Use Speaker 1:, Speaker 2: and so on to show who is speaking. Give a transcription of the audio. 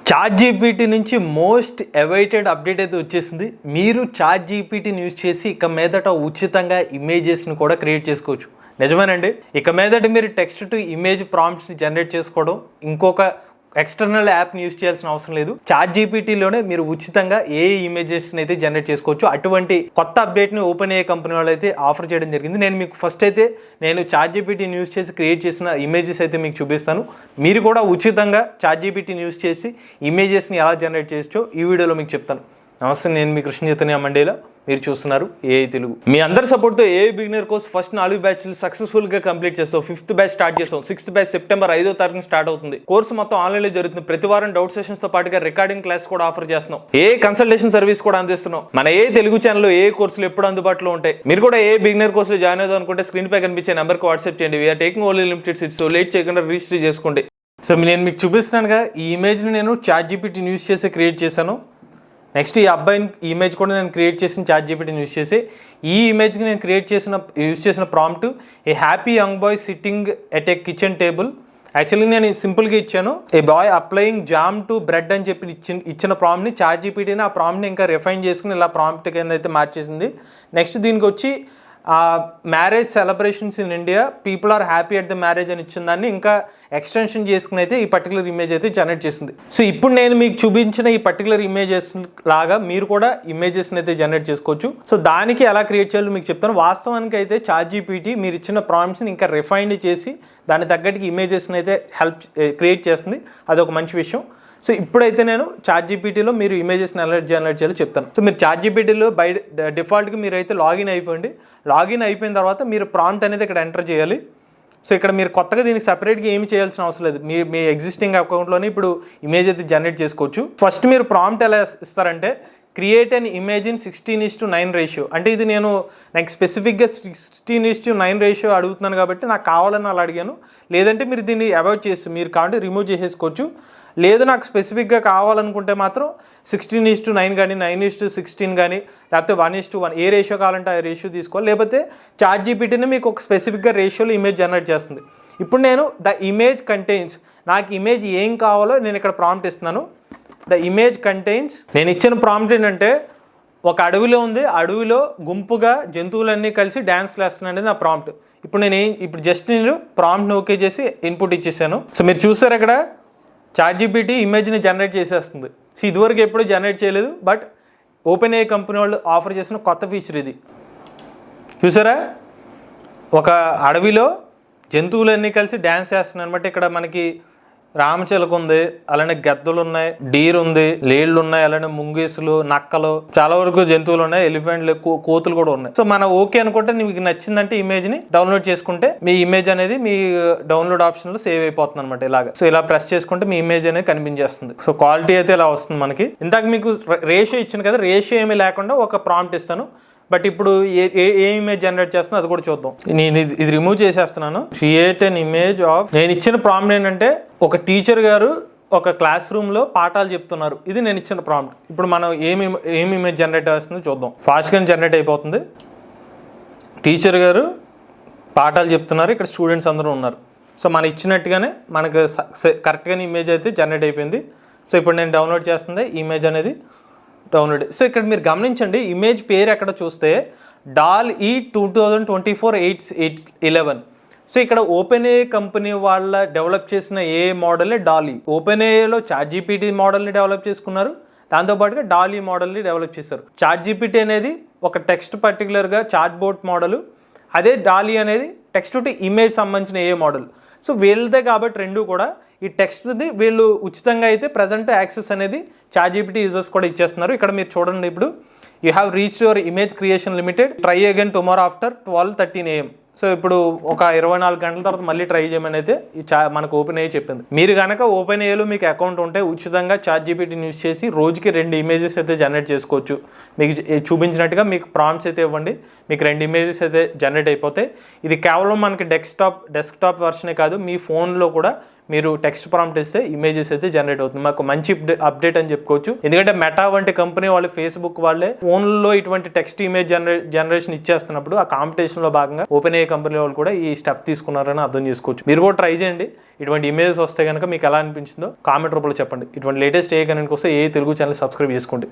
Speaker 1: Chat GPT నుంచి most awaited update అయితే వచ్చేసింది. మీరు చాట్ జీపీటీని యూజ్ చేసి ఇక మీదట ఉచితంగా ఇమేజెస్ని కూడా క్రియేట్ చేసుకోవచ్చు. నిజమేనండి. ఇక మీదట మీరు టెక్స్ట్ టు ఇమేజ్ ప్రాంప్ట్స్ని జనరేట్ చేసుకోవడం, ఇంకొక ఎక్స్టర్నల్ యాప్ని యూజ్ చేయాల్సిన అవసరం లేదు. చాట్ జీపీటీలోనే మీరు ఉచితంగా ఏ ఇమేజెస్ని అయితే జనరేట్ చేసుకోవచ్చు. అటువంటి కొత్త అప్డేట్ని ఓపెన్ ఏఐ కంపెనీ వాళ్ళు అయితే ఆఫర్ చేయడం జరిగింది. నేను మీకు ఫస్ట్ అయితే చాట్ జీపీటీని యూజ్ చేసి క్రియేట్ చేసిన ఇమేజెస్ అయితే మీకు చూపిస్తాను. మీరు కూడా ఉచితంగా చాట్ జీపీటీని యూజ్ చేసి ఇమేజెస్ని ఎలా జనరేట్ చేయొచ్చో ఈ వీడియోలో మీకు చెప్తాను. నమస్తే, నేను మీ కృష్ణ చైతన్య మండేలా. మీరు చూస్తున్నారు ఏఐ తెలుగు. మీ అందరి సపోర్ట్తో ఏఐ బిగినర్ కోర్స్ ఫస్ట్ 4 బ్యాచ్లు సక్సెస్ఫుల్గా కంప్లీట్ చేస్తాం. 5th బ్యాచ్ స్టార్ట్ చేస్తాం. 6th బ్యాచ్ సెప్టెంబర్ 5వ తారీఖున స్టార్ట్ అవుతుంది. కోర్సు మొత్తం ఆన్లైన్లో జరుగుతుంది. ప్రతి వారం డౌట్ సెషన్స్తో పాటుగా రికార్డింగ్ క్లాస్ కూడా ఆఫర్ చేస్తున్నాం. ఏ కన్సల్టేషన్ సర్వీస్ కూడా అందిస్తున్నాం. మన ఏ తెలుగు ఛానల్లో ఏ కోర్సులు ఎప్పుడు అందుబాటులో ఉంటాయి. మీరు కూడా ఏ బిగినర్ కోర్సులో జాయిన్ అవుదాం అనుకుంటే స్క్రీన్ పై కనిపించే నెంబర్కి వాట్సాప్ చేయండి. We are taking only limited seats. So late చేయకుండా రిజిస్టర్ చేసుకోండి. సో నేను మీకు చూపిస్తున్నానుగా, ఈ ఇమేజ్ని నేను చాట్ జీపీటీని యూజ్ చేసి క్రియేట్ చేశాను. నెక్స్ట్ ఈ అబ్బాయిని ఇమేజ్ కూడా నేను క్రియేట్ చేసిన చాట్ జీపీటీని యూజ్ చేసి ఈ ఇమేజ్కి నేను యూజ్ చేసిన prompt a happy young boy sitting at a kitchen table. Actually నేను సింపుల్గా ఇచ్చాను, a boy applying jam to bread అని చెప్పి ఇచ్చిన ప్రాంప్ట్ని చాట్ జీపీటీని ఆ ప్రాంప్ట్ని ఇంకా రిఫైన్ చేసుకుని ఇలా ప్రాంప్ట్ కింద అయితే మార్చేసింది. నెక్స్ట్ దీనికి వచ్చి marriage celebrations in India, people are happy at the marriage అని ఇచ్చిన దాన్ని ఇంకా ఎక్స్టెన్షన్ చేసుకుని అయితే ఈ పర్టికులర్ ఇమేజ్ అయితే జనరేట్ చేసింది. సో ఇప్పుడు నేను మీకు చూపించిన ఈ పర్టికులర్ ఇమేజెస్ లాగా మీరు కూడా ఇమేజెస్ని అయితే జనరేట్ చేసుకోవచ్చు. సో దానికి ఎలా క్రియేట్ చేయాలో మీకు చెప్తాను. వాస్తవానికి అయితే చాట్ జీపీటీ మీరు ఇచ్చిన ప్రాంప్ట్స్ని ఇంకా రిఫైండ్ చేసి దాని తగ్గట్టుకి ఇమేజెస్ని అయితే క్రియేట్ చేస్తుంది. అదొక మంచి విషయం. సో ఇప్పుడైతే నేను చాట్ జీపీటీలో మీరు ఇమేజెస్ని ఎలా జనరేట్ చేయాలో చెప్తాను. సో మీరు చాట్ జీపీటీలో బై డిఫాల్ట్గా మీరు అయితే లాగిన్ అయిపోండి. లాగిన్ అయిపోయిన తర్వాత మీరు ప్రాంప్ట్ అనేది ఇక్కడ ఎంటర్ చేయాలి. సో ఇక్కడ మీరు కొత్తగా దీనికి సపరేట్గా ఏమి చేయాల్సిన అవసరం లేదు. మీ ఎగ్జిస్టింగ్ అకౌంట్లోనే ఇప్పుడు ఇమేజ్ అయితే జనరేట్ చేసుకోవచ్చు. ఫస్ట్ మీరు ప్రాంప్ట్ ఎలా ఇస్తారంటే create an image in 16:9 ratio. అంటే ఇది నాకు స్పెసిఫిక్గా 16:9 రేషియో అడుగుతున్నాను కాబట్టి నాకు కావాలని అలా అడిగాను. లేదంటే మీరు దీన్ని అవాయిడ్ చేసి మీరు కావాలంటే రిమూవ్ చేసేసుకోవచ్చు. లేదు నాకు స్పెసిఫిక్గా కావాలనుకుంటే మాత్రం 16:9 కానీ 9:16 కానీ లేకపోతే 1:1 ఏ రేషియో కావాలంటే ఆ రేషియో తీసుకోవాలి. లేకపోతే చాట్ జీపీటీని మీకు ఒక స్పెసిఫిక్గా రేషియోలో ఇమేజ్ జనరేట్ చేస్తుంది. ఇప్పుడు నేను ద ఇమేజ్ కంటైన్స్, నాకు ఇమేజ్ ఏం కావాలో నేను ఇక్కడ ప్రాంప్ట్ ఇస్తున్నాను. ద ఇమేజ్ కంటైన్స్, నేను ఇచ్చిన ప్రాంప్ట్ ఏంటంటే ఒక అడవిలో ఉంది, అడవిలో గుంపుగా జంతువులన్నీ కలిసి డ్యాన్స్ వేస్తున్నాను అనేది నా ప్రాంప్ట్. ఇప్పుడు జస్ట్ నేను ప్రాంప్ట్ని ఓకే చేసి ఇన్పుట్ ఇచ్చేసాను. సో మీరు చూసారు అక్కడ చాట్ జీపీటీ ఇమేజ్ని జనరేట్ చేసేస్తుంది. సో ఇదివరకు ఎప్పుడూ జనరేట్ చేయలేదు, బట్ ఓపెన్ ఏఐ కంపెనీ వాళ్ళు ఆఫర్ చేసిన కొత్త ఫీచర్ ఇది. చూసారా, ఒక అడవిలో జంతువులన్నీ కలిసి డ్యాన్స్ చేస్తున్నాయి అనమాట. ఇక్కడ మనకి రామచిలక ఉంది, అలానే గద్దలు ఉన్నాయి, డీర్ ఉంది, లేళ్ళు ఉన్నాయి, అలానే ముంగీసులు, నక్కలు, చాలా వరకు జంతువులు ఉన్నాయి, ఎలిఫెంట్లు, కోతులు కూడా ఉన్నాయి. సో మనం ఓకే అనుకుంటే మీకు నచ్చిందంటే ఇమేజ్ని డౌన్లోడ్ చేసుకుంటే మీ ఇమేజ్ అనేది మీ డౌన్లోడ్ ఆప్షన్లో సేవ్ అయిపోతుంది అనమాట. ఇలాగా సో ఇలా ప్రెస్ చేసుకుంటే మీ ఇమేజ్ అనేది కనిపించేస్తుంది. సో క్వాలిటీ అయితే ఇలా వస్తుంది మనకి. ఇందాక మీకు రేషియో ఇచ్చాను కదా, రేషియో ఏమీ లేకుండా ఒక ప్రాంప్ట్ ఇస్తాను. బట్ ఇప్పుడు ఏ ఇమేజ్ జనరేట్ చేస్తున్నా అది కూడా చూద్దాం. నేను ఇది రిమూవ్ చేసేస్తున్నాను. క్రియేట్ అన్ ఇమేజ్ ఆఫ్, నేను ఇచ్చిన ప్రాంప్ట్ ఏంటంటే ఒక టీచర్ గారు ఒక క్లాస్ రూమ్లో పాఠాలు చెప్తున్నారు. ఇది నేను ఇచ్చిన ప్రాంప్ట్. ఇప్పుడు మనం ఏమి ఇమేజ్ జనరేట్ చేస్తుందో చూద్దాం. ఫాస్ట్గా జనరేట్ అయిపోతుంది. టీచర్ గారు పాఠాలు చెప్తున్నారు, ఇక్కడ స్టూడెంట్స్ అందరూ ఉన్నారు. సో మనం ఇచ్చినట్టుగానే మనకు కరెక్ట్గానే ఇమేజ్ అయితే జనరేట్ అయిపోయింది. సో ఇప్పుడు నేను డౌన్లోడ్ చేస్తుంది ఇమేజ్ అనేది డౌన్లోడ్. సో ఇక్కడ మీరు గమనించండి, ఇమేజ్ పేరు ఎక్కడ చూస్తే DALL-E 2024 8/11. సో ఇక్కడ ఓపెన్ ఏఐ కంపెనీ వాళ్ళ డెవలప్ చేసిన ఏ మోడలే DALL-E. ఓపెన్ ఏఐలో చాట్ జీపీటీ మోడల్ని డెవలప్ చేసుకున్నారు, దాంతోపాటుగా DALL-E మోడల్ని డెవలప్ చేశారు. చాట్ జీపీటీ అనేది ఒక టెక్స్ట్ పర్టికులర్గా చాట్ బోట్ మోడల్, అదే DALL-E అనేది టెక్స్ట్ టు ఇమేజ్ సంబంధించిన ఏ మోడల్. సో వీళ్ళదే కాబట్టి రెండు కూడా ఈ టెక్స్ట్ది వీళ్ళు ఉచితంగా అయితే ప్రజెంట్ యాక్సెస్ అనేది చాట్ జీపీటీ యూజర్స్ కూడా ఇచ్చేస్తున్నారు. ఇక్కడ మీరు చూడండి, ఇప్పుడు you have reached your image creation limited, try again tomorrow after 12:13 AM. So ఇప్పుడు ఒక 24 గంటల తర్వాత మళ్ళీ ట్రై చేయమని అయితే మనకు ఓపెన్ ఏఐ చెప్పింది. మీరు కనుక ఓపెన్ ఏఐలో మీకు అకౌంట్ ఉంటే ఉచితంగా చాట్ జీపీటీని యూజ్ చేసి రోజుకి 2 ఇమేజెస్ అయితే జనరేట్ చేసుకోవచ్చు. మీకు చూపించినట్టుగా మీకు ప్రాంప్ట్స్ అయితే ఇవ్వండి, మీకు 2 ఇమేజెస్ అయితే జనరేట్ అయిపోతాయి. ఇది కేవలం మనకి డెస్క్టాప్ వెర్షనే కాదు, మీ ఫోన్లో కూడా మీరు టెక్స్ట్ ప్రాంప్ట్ ఇస్తే ఇమేజెస్ అయితే జనరేట్ అవుతుంది. మాకు మంచి అప్డేట్ అని చెప్పుకోవచ్చు. ఎందుకంటే మెటా వంటి కంపెనీ వాళ్ళు, ఫేస్బుక్ వాళ్ళే ఓన్లో ఇటువంటి టెక్స్ట్ ఇమేజ్ జనరేషన్ ఇచ్చేస్తున్నప్పుడు ఆ కాంపిటీషన్ లో భాగంగా ఓపెన్ ఏ కంపెనీ వాళ్ళు కూడా ఈ స్టెప్ తీసుకున్నారని అర్థం చేసుకోవచ్చు. మీరు కూడా ట్రై చేయండి. ఇటువంటి ఇమేజెస్ వస్తే కనుక మీకు ఎలా అనిపించిందో కామెంట్ రూపంలో చెప్పండి. ఇటువంటి లేటెస్ట్ ఏ కనుక వస్తే ఏ తెలుగు ఛానల్ సబ్స్క్రైబ్ చేసుకోండి.